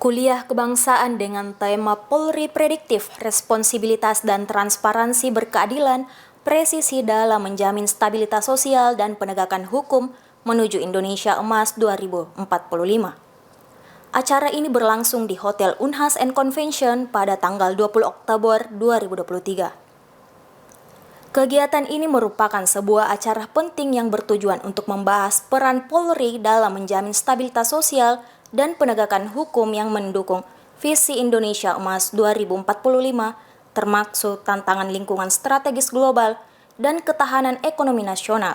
Kuliah kebangsaan dengan tema Polri Prediktif, Responsibilitas dan Transparansi Berkeadilan, Presisi dalam menjamin stabilitas sosial dan penegakan hukum menuju Indonesia Emas 2045. Acara ini berlangsung di Hotel Unhas and Convention pada tanggal 20 Oktober 2023. Kegiatan ini merupakan sebuah acara penting yang bertujuan untuk membahas peran Polri dalam menjamin stabilitas sosial dan penegakan hukum yang mendukung visi Indonesia Emas 2045, termasuk tantangan lingkungan strategis global dan ketahanan ekonomi nasional.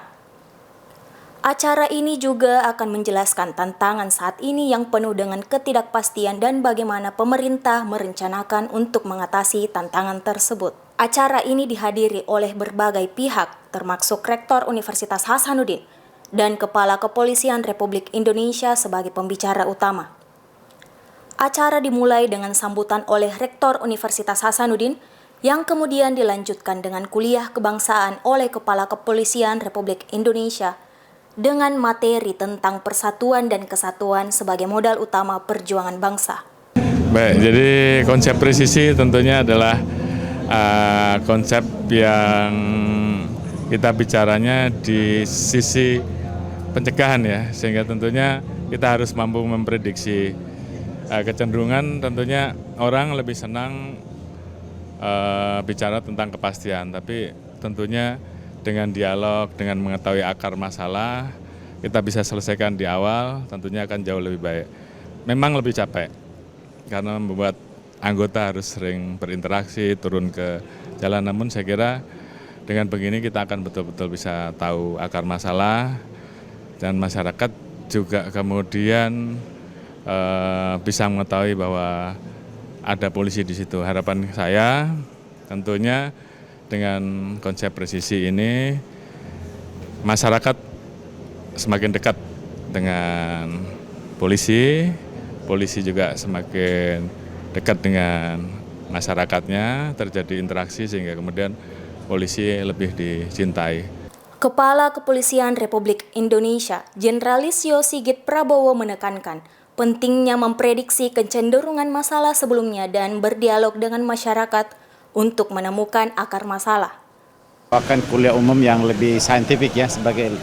Acara ini juga akan menjelaskan tantangan saat ini yang penuh dengan ketidakpastian dan bagaimana pemerintah merencanakan untuk mengatasi tantangan tersebut. Acara ini dihadiri oleh berbagai pihak, termasuk Rektor Universitas Hasanuddin dan Kepala Kepolisian Republik Indonesia sebagai pembicara utama. Acara dimulai dengan sambutan oleh Rektor Universitas Hasanuddin yang kemudian dilanjutkan dengan kuliah kebangsaan oleh Kepala Kepolisian Republik Indonesia dengan materi tentang persatuan dan kesatuan sebagai modal utama perjuangan bangsa. Baik, jadi konsep presisi tentunya adalah konsep yang kita bicaranya di sisi pencegahan ya, sehingga tentunya kita harus mampu memprediksi kecenderungan. Tentunya orang lebih senang bicara tentang kepastian, tapi tentunya dengan dialog, dengan mengetahui akar masalah, kita bisa selesaikan di awal, tentunya akan jauh lebih baik. Memang lebih capek, karena membuat anggota harus sering berinteraksi, turun ke jalan, namun saya kira dengan begini kita akan betul-betul bisa tahu akar masalah, dan masyarakat juga kemudian bisa mengetahui bahwa ada polisi di situ. Harapan saya tentunya dengan konsep presisi ini masyarakat semakin dekat dengan polisi, polisi juga semakin dekat dengan masyarakatnya, terjadi interaksi sehingga kemudian polisi lebih dicintai. Kepala Kepolisian Republik Indonesia, Jenderalistio Sigit Prabowo menekankan pentingnya memprediksi kecenderungan masalah sebelumnya dan berdialog dengan masyarakat untuk menemukan akar masalah. Akan kuliah umum yang lebih saintifik ya, sebagai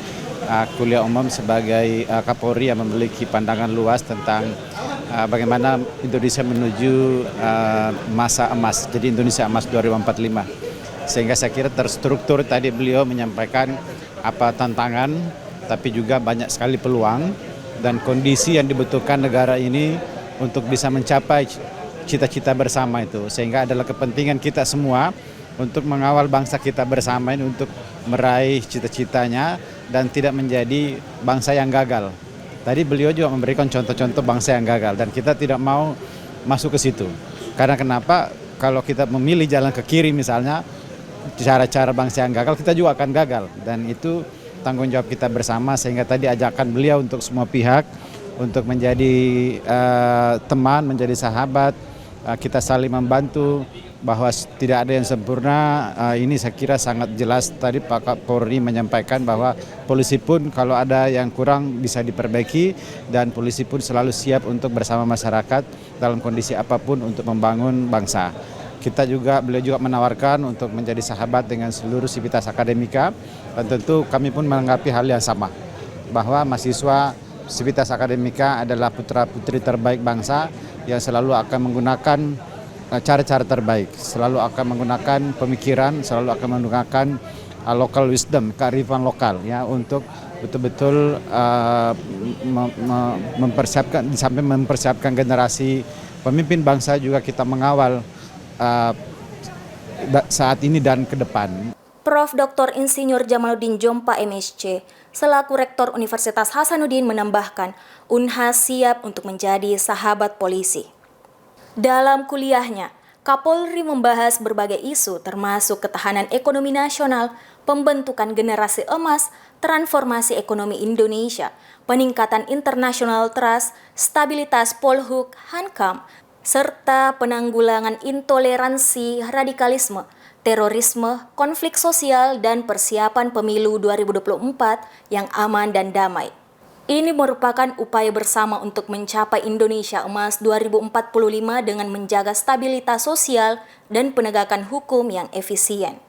kuliah umum sebagai Kapolri yang memiliki pandangan luas tentang bagaimana Indonesia menuju masa emas, jadi Indonesia Emas 2045. Sehingga saya kira terstruktur tadi beliau menyampaikan apa tantangan, tapi juga banyak sekali peluang dan kondisi yang dibutuhkan negara ini untuk bisa mencapai cita-cita bersama itu. Sehingga adalah kepentingan kita semua untuk mengawal bangsa kita bersama ini untuk meraih cita-citanya dan tidak menjadi bangsa yang gagal. Tadi beliau juga memberikan contoh-contoh bangsa yang gagal dan kita tidak mau masuk ke situ. Karena kenapa? Kalau kita memilih jalan ke kiri misalnya, cara-cara bangsa yang gagal, kita juga akan gagal. Dan itu tanggung jawab kita bersama, sehingga tadi ajakan beliau untuk semua pihak untuk menjadi teman, menjadi sahabat, kita saling membantu, bahwa tidak ada yang sempurna. Ini saya kira sangat jelas tadi Pak Kapolri menyampaikan bahwa polisi pun kalau ada yang kurang bisa diperbaiki, dan polisi pun selalu siap untuk bersama masyarakat dalam kondisi apapun untuk membangun bangsa. Beliau juga menawarkan untuk menjadi sahabat dengan seluruh sivitas akademika, dan tentu kami pun menanggapi hal yang sama, bahwa mahasiswa sivitas akademika adalah putra-putri terbaik bangsa yang selalu akan menggunakan cara-cara terbaik, selalu akan menggunakan pemikiran, selalu akan menggunakan local wisdom, kearifan lokal ya, untuk betul-betul mempersiapkan generasi pemimpin bangsa. Juga kita mengawal saat ini dan ke depan. Prof. Dr. Insinyur Jamaluddin Jompa MSc, selaku Rektor Universitas Hasanuddin menambahkan, Unhas siap untuk menjadi sahabat polisi. Dalam kuliahnya, Kapolri membahas berbagai isu termasuk ketahanan ekonomi nasional, pembentukan generasi emas, transformasi ekonomi Indonesia, peningkatan international trust, stabilitas Polhuk, Hankam, serta penanggulangan intoleransi, radikalisme, terorisme, konflik sosial, dan persiapan pemilu 2024 yang aman dan damai. Ini merupakan upaya bersama untuk mencapai Indonesia Emas 2045 dengan menjaga stabilitas sosial dan penegakan hukum yang efisien.